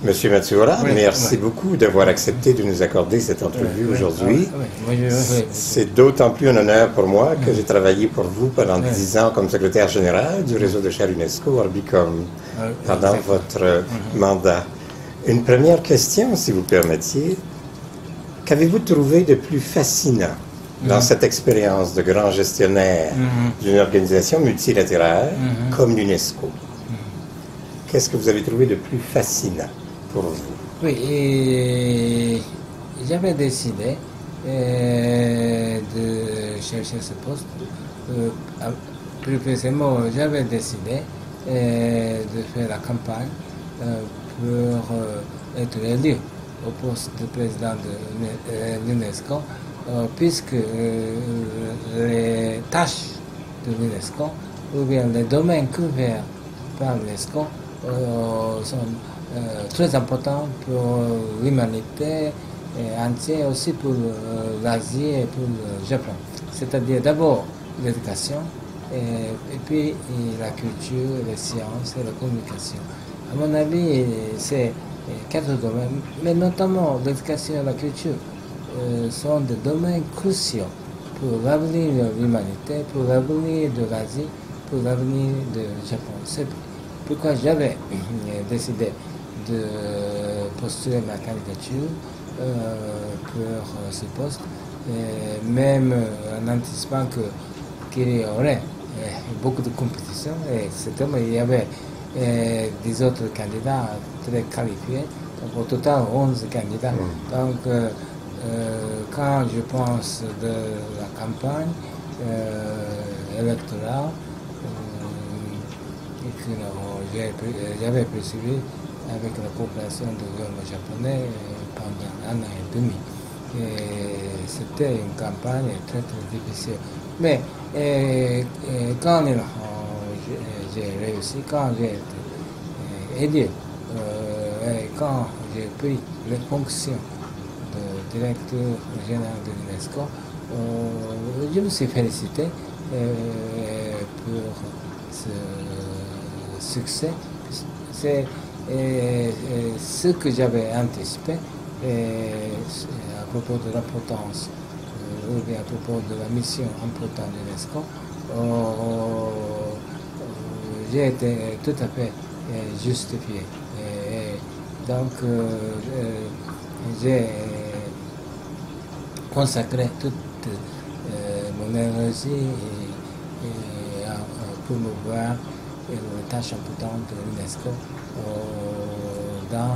Monsieur Matsuura, Oui, merci oui. beaucoup d'avoir accepté de nous accorder cette entrevue aujourd'hui. Oui. C'est d'autant plus un honneur pour moi que j'ai travaillé pour vous pendant Oui. 10 ans comme secrétaire général du réseau de chaires UNESCO Orbicom pendant Exactement. votre mandat. Une première question, si vous permettiez. Qu'avez-vous trouvé de plus fascinant dans cette expérience de grand gestionnaire d'une organisation multilatérale comme l'UNESCO? Qu'est-ce que vous avez trouvé de plus fascinant pour vous? Oui, et j'avais décidé de chercher ce poste. Plus précisément, j'avais décidé de faire la campagne pour être élu au poste de président de l'UNESCO, puisque les tâches de l'UNESCO, ou bien les domaines couverts par l'UNESCO, sont très importants pour l'humanité entière, aussi pour l'Asie et pour le Japon. C'est-à-dire d'abord l'éducation, et puis la culture, les sciences et la communication. À mon avis, c'est 4 domaines, mais notamment l'éducation et la culture sont des domaines cruciaux pour l'avenir de l'humanité, pour l'avenir de l'Asie, pour l'avenir du Japon. C'est pourquoi j'avais décidé de postuler ma candidature pour ce poste, même en anticipant qu'il y aurait beaucoup de compétition, et certainement il y avait des autres candidats très qualifiés, donc au total 11 candidats. Donc quand je pense de la campagne électorale, j'avais poursuivi avec la coopération du gouvernement japonais pendant 1 an et demi. C'était une campagne très difficile. Mais quand j'ai réussi, quand j'ai été aidé, et quand j'ai pris les fonctions de directeur général de l'UNESCO, je me suis félicité pour ce succès. C'est ce que j'avais anticipé à propos de l'importance ou bien à propos de la mission importante de l'UNESCO. J'ai été tout à fait justifié. Donc j'ai consacré toute mon énergie à promouvoir les tâches importantes de l'UNESCO dans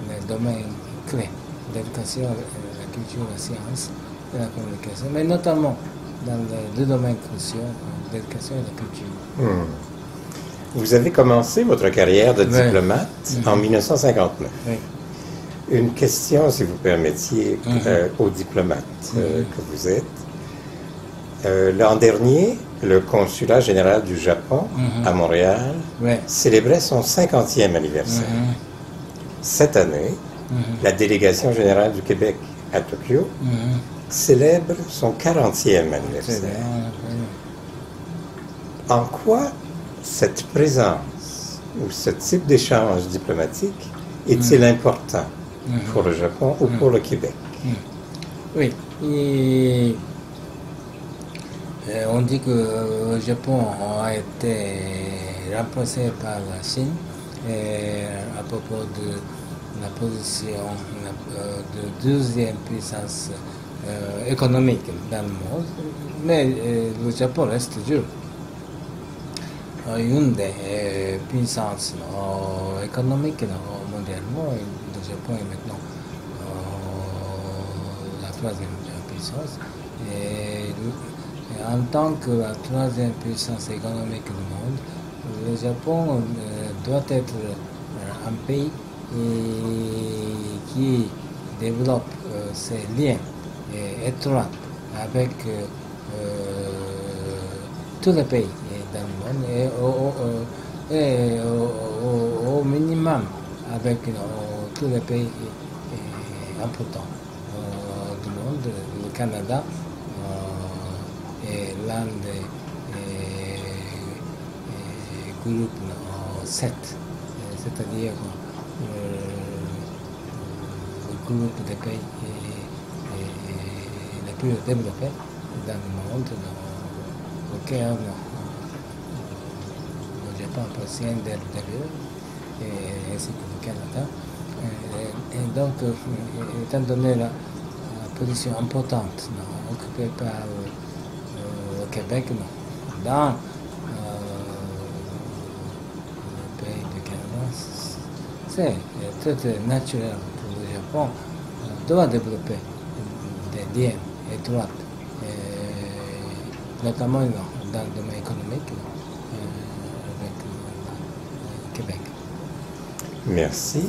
les domaines clés, l'éducation, la culture, la science et la communication, mais notamment dans les 2 domaines cruciaux, l'éducation et la culture. Vous avez commencé votre carrière de diplomate en 1959. Oui. Une question, si vous permettiez, aux diplomates que vous êtes. L'an dernier, le consulat général du Japon à Montréal célébrait son 50e anniversaire. Cette année, la délégation générale du Québec à Tokyo célèbre son 40e anniversaire. En quoi cette présence ou ce type d'échange diplomatique est-il important pour le Japon ou pour le Québec? Oui. On dit que le Japon a été remplacé par la Chine à propos de la position de 12e puissance économique dans le monde, mais le Japon reste toujours une des puissances économiques mondialement. Le Japon est maintenant la 3e puissance. En tant que la 3e puissance économique du monde, le Japon doit être un pays qui développe ses liens étroits avec tous les pays dans le monde et au minimum avec tous les pays importants du monde. Le Canada est l'un des groupes 7, c'est-à-dire groupe des pays les plus développés dans le monde, auquel le Japon appartient dès le début, ainsi que le Canada. Et donc, étant donné la position importante occupée par le Québec dans le pays du Canada, c'est très naturel pour le Japon doit développer des liens étroits, notamment dans le domaine économique avec le Québec. Merci.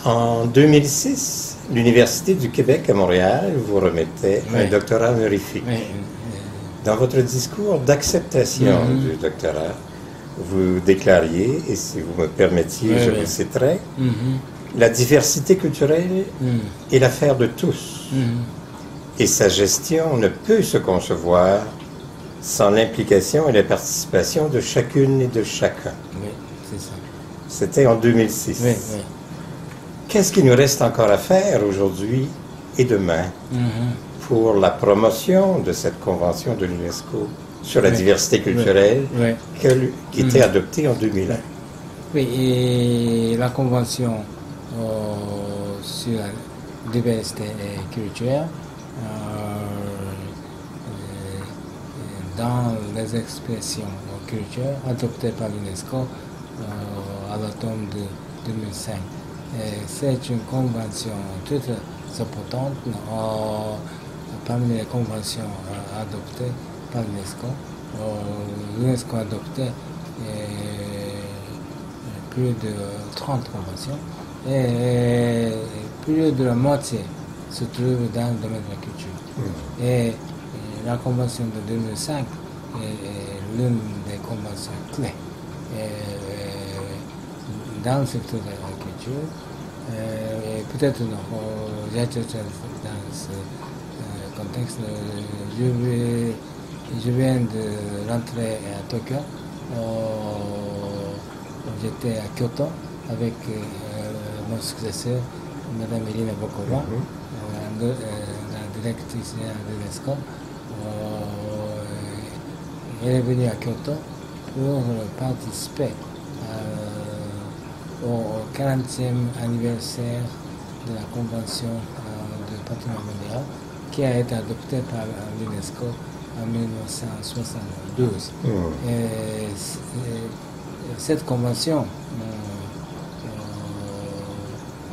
En 2006, l'Université du Québec à Montréal vous remettait un doctorat honorifique. Dans votre discours d'acceptation du doctorat, vous déclariez, et si vous me permettiez, je vous citerai, la diversité culturelle est l'affaire de tous, et sa gestion ne peut se concevoir sans l'implication et la participation de chacune et de chacun. Oui, c'est ça. C'était en 2006. Qu'est-ce qu'il nous reste encore à faire aujourd'hui et demain pour la promotion de cette convention de l'UNESCO sur la diversité culturelle qui était adoptée en 2001? Oui, et la convention sur la diversité culturelle dans les expressions culturelles adoptées par l'UNESCO à l'automne de 2005. C'est une convention très importante parmi les conventions adoptées par l'UNESCO. L'UNESCO a adopté plus de 30 conventions et plus de la moitié se trouve dans le domaine de la culture. Et la convention de 2005 est l'une des conventions clés dans le secteur de la culture. Et peut-être dans ce contexte, je viens de rentrer à Tokyo. J'étais à Kyoto avec mon successeur, Mme Irina Bokova, la directrice de l'UNESCO. Elle est venue à Kyoto pour participer au 40e anniversaire de la Convention du patrimoine mondial qui a été adoptée par l'UNESCO en 1972. Et cette convention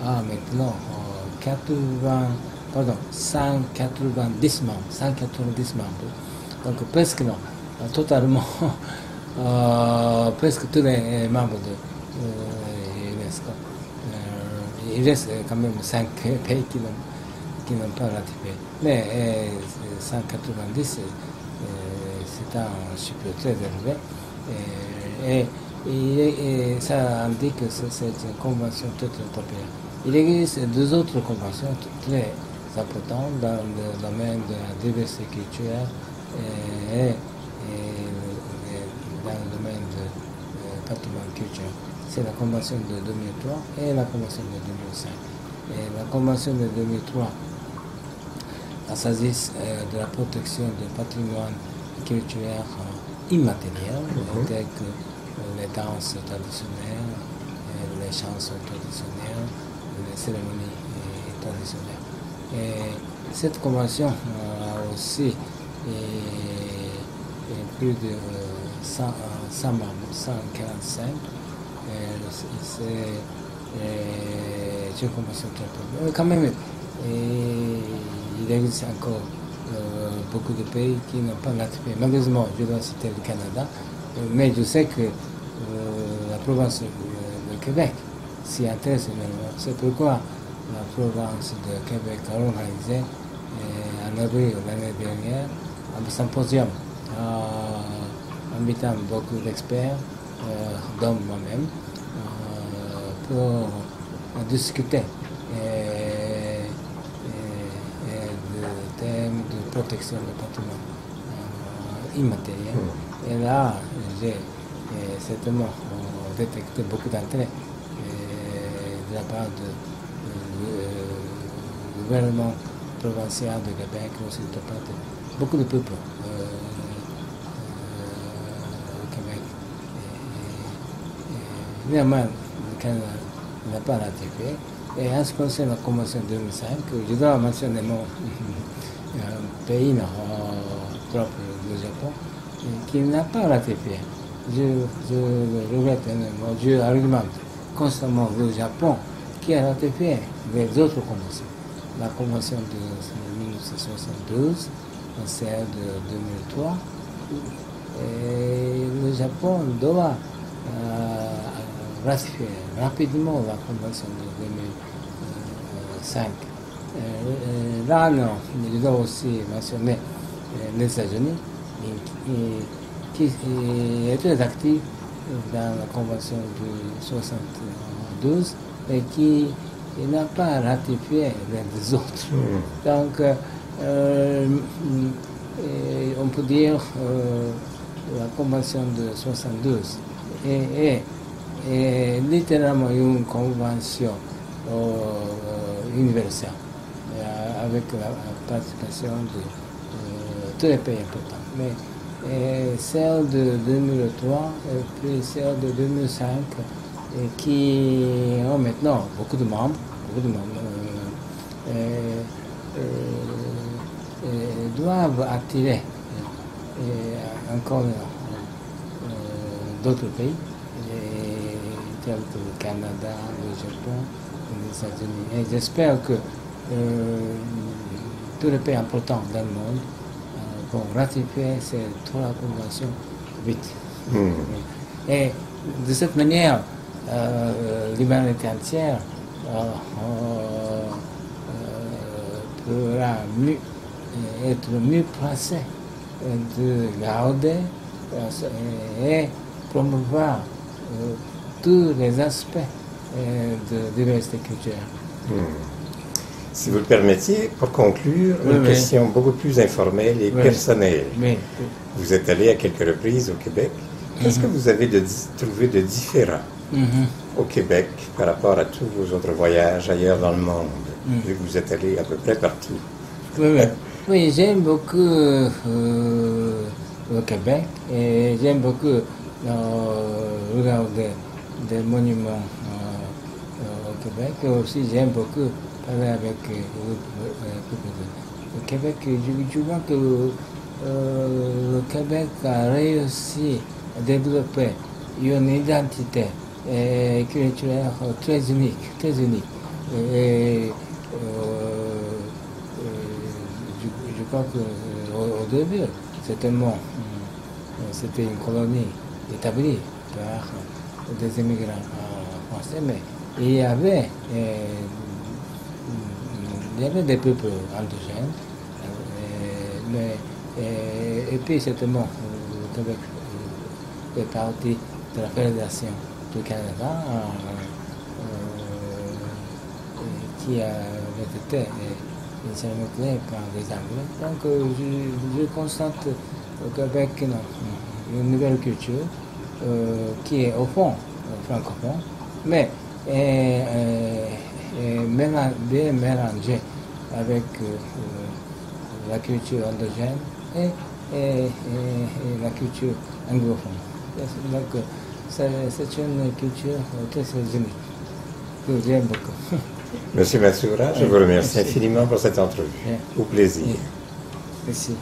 a maintenant 190 membres. Donc presque non, totalement, presque tous les membres de l'UNESCO. Il reste quand même 5 pays qui n'ont pas ratifié. Mais 190, c'est un chiffre très élevé. Et ça indique que c'est une convention très populaire. Il existe deux autres conventions très importantes dans le domaine de la diversité culturelle et dans le domaine du patrimoine culturel. C'est la convention de 2003 et la convention de 2005. Et la convention de 2003 s'agit de la protection du patrimoine culturel immatériel, tels que les danses traditionnelles, les chansons traditionnelles, les cérémonies traditionnelles. Et cette convention a aussi plus de 100 membres, 145. C'est une convention très populaire. Quand même, il existe encore beaucoup de pays qui n'ont pas ratifié. Malheureusement, je dois citer le Canada, mais je sais que la province de Québec s'y intéresse énormément. C'est pourquoi la province de Québec a organisé en avril l'année dernière un symposium invitant beaucoup d'experts, dont moi-même, pour discuter du thème de protection du patrimoine immatériel. Et là, j'ai certainement détecté beaucoup d'intérêt de la part de le gouvernement provincial de Québec, aussi de part de beaucoup de peuples au Québec. Néanmoins, le Canada n'a pas ratifié. Et en ce qui concerne la Convention de 2005, je dois mentionner mon pays propre, le Japon, qui n'a pas ratifié. Je regrette énormément, je argumente constamment le Japon qui a ratifié les autres conventions. La Convention de 1972, celle de 2003, et le Japon doit ratifier rapidement la Convention de 2005. Là, non, je dois aussi mentionner les États-Unis, qui est très actif dans la Convention de 1972 et qui n'a pas ratifié les autres. Donc, on peut dire la Convention de 1972 est littéralement une convention universelle avec la participation de tous les pays importants. Mais celle de 2003 et puis celle de 2005 qui ont maintenant beaucoup de membres doivent attirer encore d'autres pays tels que le Canada, le Japon, les États-Unis. Et j'espère que tous les pays importants dans le monde vont ratifier ces trois conventions vite. Et de cette manière, l'humanité entière pourra être mieux placée de garder et promouvoir tous les aspects de diversité culturelle. Si vous le permettiez, pour conclure, une question beaucoup plus informelle et personnelle. Vous êtes allé à quelques reprises au Québec. Qu'est-ce que vous avez trouvé de différent au Québec par rapport à tous vos autres voyages ailleurs dans le monde, vu que vous êtes allé à peu près partout? Oui, j'aime beaucoup le Québec et j'aime beaucoup regarder des monuments au Québec. Et aussi, j'aime beaucoup parler avec le Québec. Je vois que le Québec a réussi à développer une identité culturelle très unique. Et je crois qu'au début, c'était une colonie établie par des immigrants français, mais il y avait des peuples endogènes, et puis certainement le Québec fait partie de la Fédération du Canada qui avait été initialement créée par les Anglais. Donc je constate au Québec une nouvelle culture qui est au fond francophone, mais bien mélangée avec la culture endogène et la culture anglophone. Donc c'est une culture très unique que j'aime beaucoup. Monsieur Matsuura, je vous remercie infiniment pour cette entrevue. Au plaisir. Merci.